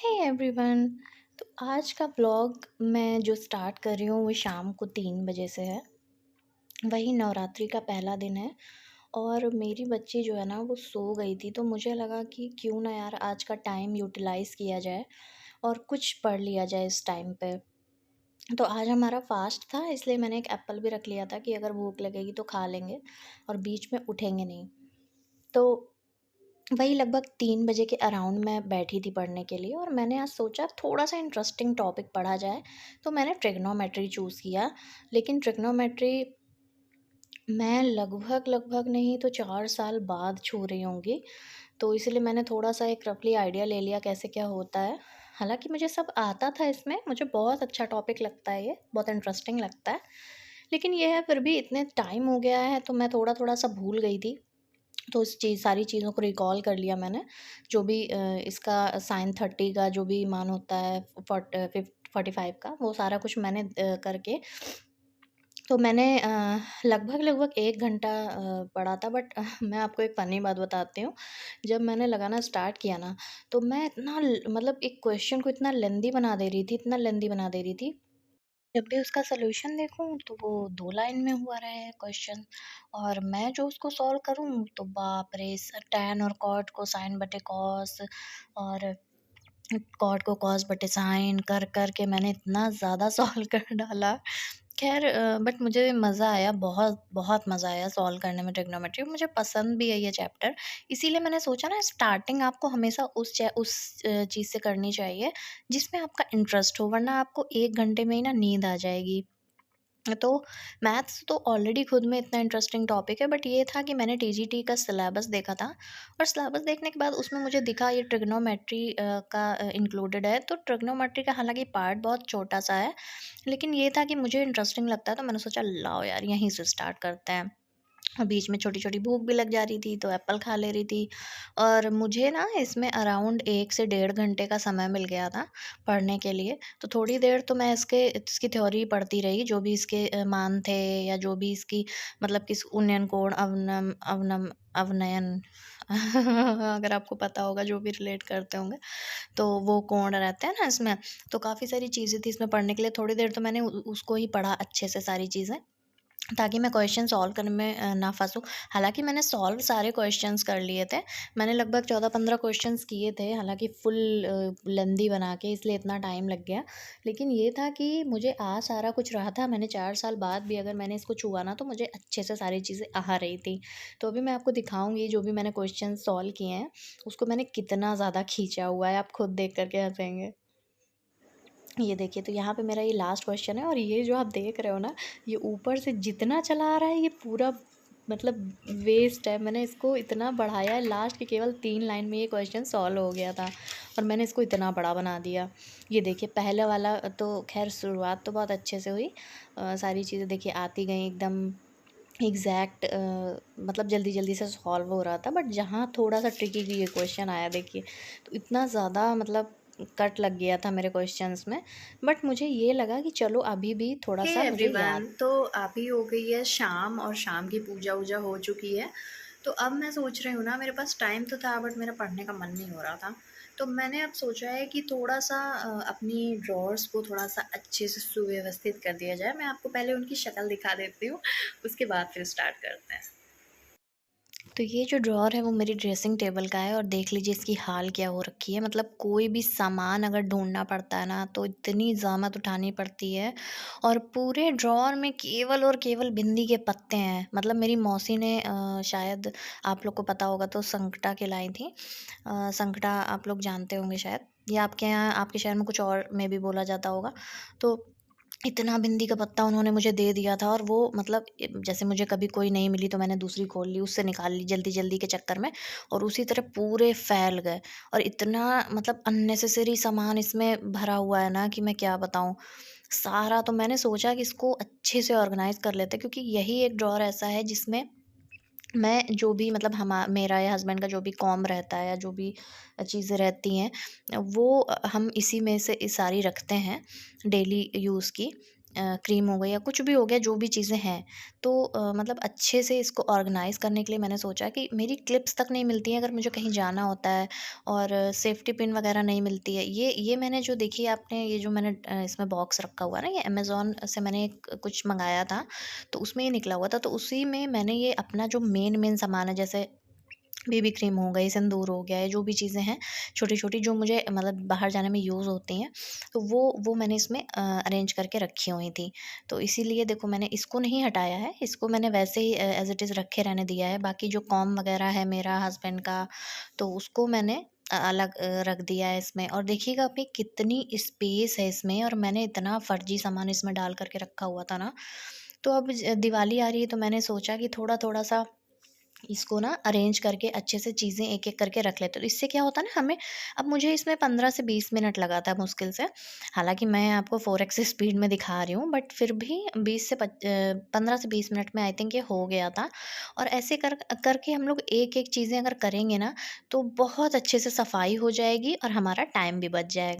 Hey everyone. तो आज का व्लॉग मैं जो स्टार्ट कर रही हूँ वो शाम को 3 बजे से है। वही नवरात्रि का पहला दिन है और मेरी बच्ची जो है ना वो सो गई थी, तो मुझे लगा कि क्यों ना यार आज का टाइम यूटिलाइज़ किया जाए और कुछ पढ़ लिया जाए इस टाइम पे। तो आज हमारा फास्ट था, इसलिए मैंने एक एप्पल भी रख लिया था कि अगर भूख लगेगी तो खा लेंगे और बीच में उठेंगे नहीं। तो वही लगभग 3 बजे के अराउंड मैं बैठी थी पढ़ने के लिए और मैंने आज सोचा थोड़ा सा इंटरेस्टिंग टॉपिक पढ़ा जाए, तो मैंने ट्रिग्नोमेट्री चूज़ किया। लेकिन ट्रिग्नोमेट्री मैं लगभग लगभग नहीं तो 4 साल बाद छू रही होंगी, तो इसलिए मैंने थोड़ा सा एक रफली आइडिया ले लिया कैसे क्या होता है। हालांकि मुझे सब आता था, इसमें मुझे बहुत अच्छा टॉपिक लगता है, ये बहुत इंटरेस्टिंग लगता है। लेकिन ये है, फिर भी इतने टाइम हो गया है तो मैं थोड़ा थोड़ा सा भूल गई थी। तो उस सारी चीज़ों को रिकॉल कर लिया मैंने। जो भी इसका साइन 30 का जो भी मान होता है, 45 का, वो सारा कुछ मैंने करके, तो मैंने लगभग लगभग 1 घंटा पढ़ा था। बट मैं आपको एक फ़नी बात बताती हूँ। जब मैंने लगाना स्टार्ट किया ना, तो मैं इतना ल मतलब एक क्वेश्चन को इतना लेंदी बना दे रही थी, इतना लेंदी बना दे रही थी। जब भी उसका सॉल्यूशन देखूँ तो वो 2 लाइन में हुआ रहे क्वेश्चन, और मैं जो उसको सॉल्व करूँ तो बाप रे! टैन और कॉट कोसाइन बटे कॉस, और कॉट को कॉस बटे साइन कर के मैंने इतना ज़्यादा सॉल्व कर डाला। ख़ैर बट मुझे मज़ा आया, बहुत बहुत मज़ा आया सॉल्व करने में ट्रिग्नोमेट्री। मुझे पसंद भी है ये चैप्टर। इसीलिए मैंने सोचा ना, स्टार्टिंग आपको हमेशा उस चीज़ से करनी चाहिए जिसमें आपका इंटरेस्ट हो, वरना आपको 1 घंटे में ही ना नींद आ जाएगी। तो मैथ्स तो ऑलरेडी खुद में इतना इंटरेस्टिंग टॉपिक है, बट ये था कि मैंने टीजीटी का सिलेबस देखा था, और सिलेबस देखने के बाद उसमें मुझे दिखा ये ट्रिग्नोमेट्री का इंक्लूडेड है। तो ट्रिग्नोमेट्री का हालांकि पार्ट बहुत छोटा सा है, लेकिन ये था कि मुझे इंटरेस्टिंग लगता है, तो मैंने सोचा लाओ यार यहीं से स्टार्ट करते हैं। और बीच में छोटी-छोटी भूख भी लग जा रही थी, तो एप्पल खा ले रही थी। और मुझे ना इसमें अराउंड 1 से 1.5 घंटे का समय मिल गया था पढ़ने के लिए। तो थोड़ी देर तो मैं इसकी थ्योरी पढ़ती रही, जो भी इसके मान थे, या जो भी इसकी मतलब किस उन्नयन कोण, अवनयन अगर आपको पता होगा, जो भी रिलेट करते होंगे, तो वो कोण रहते हैं ना इसमें। तो काफ़ी सारी चीज़ें थी इसमें पढ़ने के लिए। थोड़ी देर तो मैंने उ उसको ही पढ़ा अच्छे से सारी चीज़ें, ताकि मैं क्वेश्चन सॉल्व करने में ना फँसूँ। हालाँकि मैंने सॉल्व सारे क्वेश्चन्स कर लिए थे। मैंने लगभग 14-15 क्वेश्चन्स किए थे, हालाँकि फुल लेंदी बना के, इसलिए इतना टाइम लग गया। लेकिन ये था कि मुझे आ सारा कुछ रहा था। मैंने 4 साल बाद भी अगर मैंने इसको छुआ ना, तो मुझे अच्छे से सारी चीज़ें आ रही थी। तो अभी मैं आपको दिखाऊँगी जो भी मैंने क्वेश्चन सॉल्व किए हैं, उसको मैंने कितना ज़्यादा खींचा हुआ है, आप खुद देख कर के हँसेंगे। ये देखिए, तो यहाँ पे मेरा ये लास्ट क्वेश्चन है, और ये जो आप देख रहे हो ना, ये ऊपर से जितना चला आ रहा है, ये पूरा मतलब वेस्ट है। मैंने इसको इतना बढ़ाया है, लास्ट के केवल 3 लाइन में ये क्वेश्चन सॉल्व हो गया था, और मैंने इसको इतना बड़ा बना दिया। ये देखिए, पहले वाला तो खैर शुरुआत तो बहुत अच्छे से हुई। सारी चीज़ें देखिए आती गई एकदम एग्जैक्ट, मतलब जल्दी जल्दी से सॉल्व हो रहा था। बट जहाँ थोड़ा सा ट्रिकी ये क्वेश्चन आया देखिए, तो इतना ज़्यादा मतलब कट लग गया था मेरे क्वेश्चंस में। बट मुझे ये लगा कि चलो अभी भी थोड़ा हे सा मुझे एवरीवन। याद। तो अभी हो गई है शाम और शाम की पूजा वूजा हो चुकी है। तो अब मैं सोच रही हूँ ना, मेरे पास टाइम तो था बट मेरा पढ़ने का मन नहीं हो रहा था। तो मैंने अब सोचा है कि थोड़ा सा अपनी ड्रॉर्स को थोड़ा सा अच्छे से सुव्यवस्थित कर दिया जाए। मैं आपको पहले उनकी शक्ल दिखा देती हूँ, उसके बाद फिर स्टार्ट करते हैं। तो ये जो ड्रॉअर है वो मेरी ड्रेसिंग टेबल का है, और देख लीजिए इसकी हाल क्या हो रखी है। मतलब कोई भी सामान अगर ढूँढना पड़ता है ना, तो इतनी ज़हमत उठानी पड़ती है। और पूरे ड्रॉअर में केवल और केवल बिंदी के पत्ते हैं। मतलब मेरी मौसी ने शायद आप लोग को पता होगा तो संकटा के लाई थी। संकटा आप लोग जानते होंगे शायद, या आपके यहाँ, आपके शहर में कुछ और में भी बोला जाता होगा। तो इतना बिंदी का पत्ता उन्होंने मुझे दे दिया था, और वो मतलब जैसे मुझे कभी कोई नहीं मिली तो मैंने दूसरी खोल ली, उससे निकाल ली जल्दी-जल्दी के चक्कर में, और उसी तरह पूरे फैल गए। और इतना मतलब अननेसेसरी सामान इसमें भरा हुआ है ना कि मैं क्या बताऊँ। सारा तो मैंने सोचा कि इसको अच्छे से ऑर्गनाइज़ कर लेते हैं, क्योंकि यही एक ड्रॉअर ऐसा है जिसमें मैं जो भी मतलब मेरा या हस्बैंड का जो भी कॉम्ब रहता है, या जो भी चीज़ें रहती हैं, वो हम इसी में से सारी रखते हैं डेली यूज़ की। क्रीम हो गई या कुछ भी हो गया, जो भी चीज़ें हैं। तो मतलब अच्छे से इसको ऑर्गनाइज़ करने के लिए मैंने सोचा कि मेरी क्लिप्स तक नहीं मिलती हैं अगर मुझे कहीं जाना होता है, और सेफ्टी पिन वगैरह नहीं मिलती है। ये मैंने जो देखी आपने, ये जो मैंने इसमें बॉक्स रखा हुआ है ना, ये अमेज़न से मैंने एक कुछ मँगाया था, तो उसमें ये निकला हुआ था। तो उसी में मैंने ये अपना जो मेन सामान है, जैसे बेबी क्रीम हो गई, सिंदूर हो गया, या जो भी चीज़ें हैं छोटी-छोटी जो मुझे मतलब बाहर जाने में यूज़ होती हैं, तो वो मैंने इसमें अरेंज करके रखी हुई थी। तो इसीलिए देखो मैंने इसको नहीं हटाया है, इसको मैंने वैसे ही एज़ इट इज़ रखे रहने दिया है। बाकी जो कॉम्ब वगैरह है मेरा हस्बैंड का, तो उसको मैंने अलग रख दिया है इसमें। और देखिएगा आपने कितनी स्पेस है इसमें, और मैंने इतना फर्जी सामान इसमें डाल कर के रखा हुआ था ना, तो अब दिवाली आ रही है, तो मैंने सोचा कि थोड़ा-थोड़ा सा इसको ना अरेंज करके अच्छे से चीज़ें एक-एक करके रख लेते, तो इससे क्या होता है ना हमें, अब मुझे इसमें 15 से 20 मिनट लगा था मुश्किल से। हालाँकि मैं आपको 4x स्पीड में दिखा रही हूँ, बट फिर भी 15 से 20 मिनट में आई थिंक ये हो गया था। और ऐसे करके हम लोग एक-एक चीज़ें अगर करेंगे ना, तो बहुत अच्छे से सफाई हो जाएगी और हमारा टाइम भी बच जाएगा।